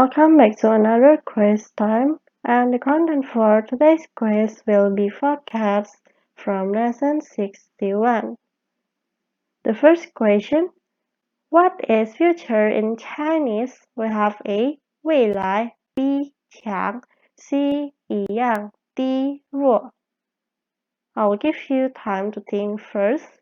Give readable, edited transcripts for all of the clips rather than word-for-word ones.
Welcome back to another quiz time, and the content for today's quiz will be vocabs from lesson 61. The first question, what is future in Chinese? We have A. 未来 B. 强 C. 一样 D. 弱 I will give you time to think first.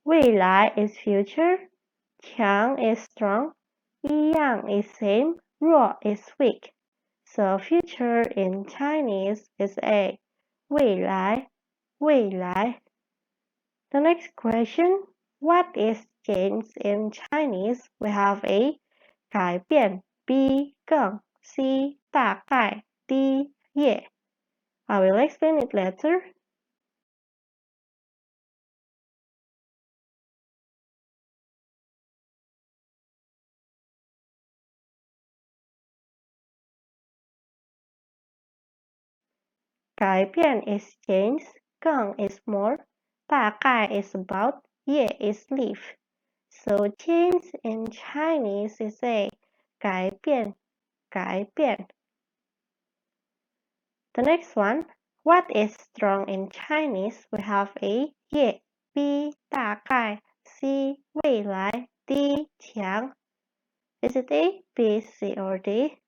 Weilai is future, 强 is strong, 一样 is same, 弱 is weak. So future in Chinese is A. 未来 未来 The next question, what is change in Chinese? We have A. 改变 B. 更 C. 大概 D. 也 I will explain it later. Gaibian is change, 更 is more, 大概 is about, 也 is leave. So change in Chinese is A. 改变 The next one, what is strong in Chinese? We have A. 也 B. 大概 C. 未来 D. 强 Is it A, B, C, or D?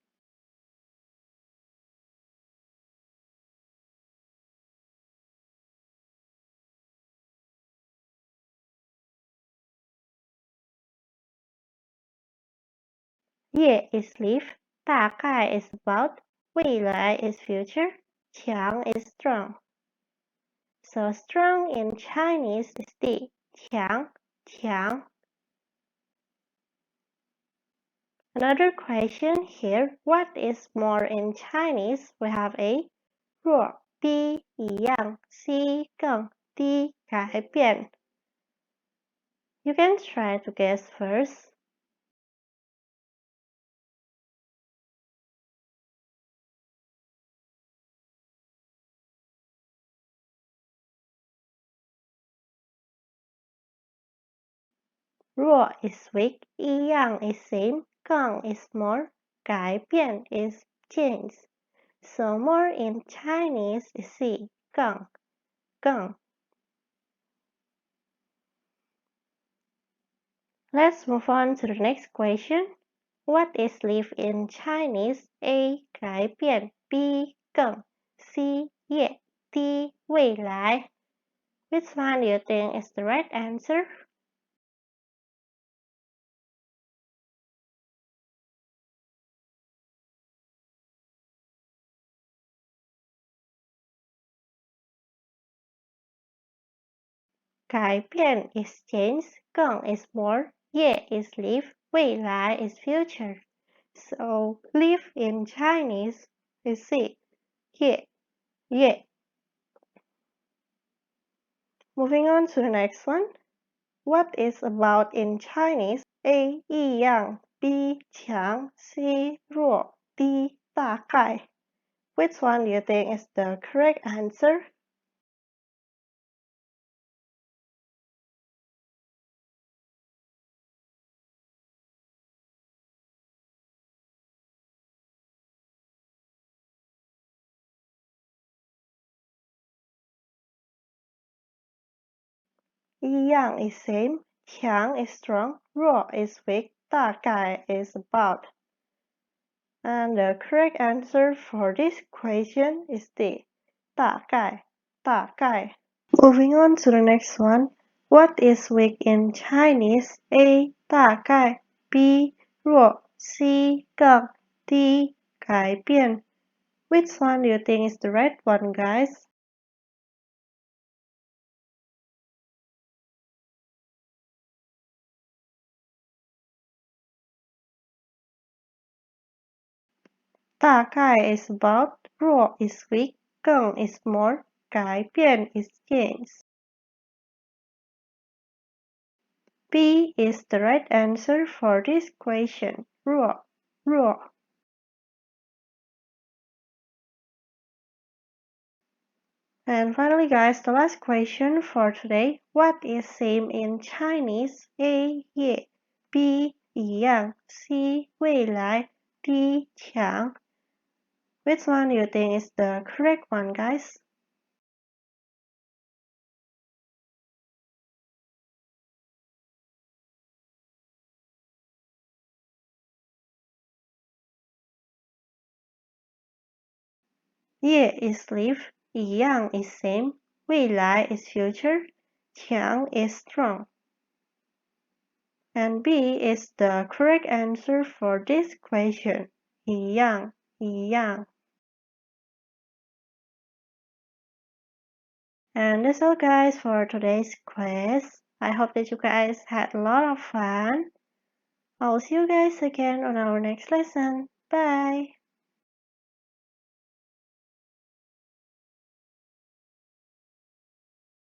Ye is leave, 大概 is about, 未来 is future, 强 is strong. So strong in Chinese is D, 强. Another question here, what is more in Chinese? We have A, 弱 B, 一样 C, 更 D, 改变 You can try to guess first. Raw is weak, 一样 is same, 更 is more, 改变 is change. So more in Chinese is C, 更. Let's move on to the next question. What is live in Chinese? A. 改变 B. 更 C. 也 D. 未来 Which one do you think is the right answer? Gaibian is change, 更 is more, 也 is live, 未来 is future. So live in Chinese is C, 也. Moving on to the next one. What is about in Chinese? A. 一样 B. 强 C. 弱 D. 大概 Which one do you think is the correct answer? Yang is same, 强 is strong, 弱 is weak, 大概 is about. And the correct answer for this question is D, 大概. Moving on to the next one. What is weak in Chinese? A, 大概 B, 弱 C, 更 D, 改变 Which one do you think is the right one, guys? Dakai is about, 弱 is weak, 更 is more, 改变 is change. B is the right answer for this question. 弱. And finally, guys, the last question for today. What is same in Chinese? A. 夜 B. 一样 C. 未来 D. 强 Which one do you think is the correct one, guys? Ye is live, 一样 is same, 未来 is future, 强 is strong. And B is the correct answer for this question. 一样. And that's all, guys, for today's quiz. I hope that you guys had a lot of fun. I'll see you guys again on our next lesson. Bye!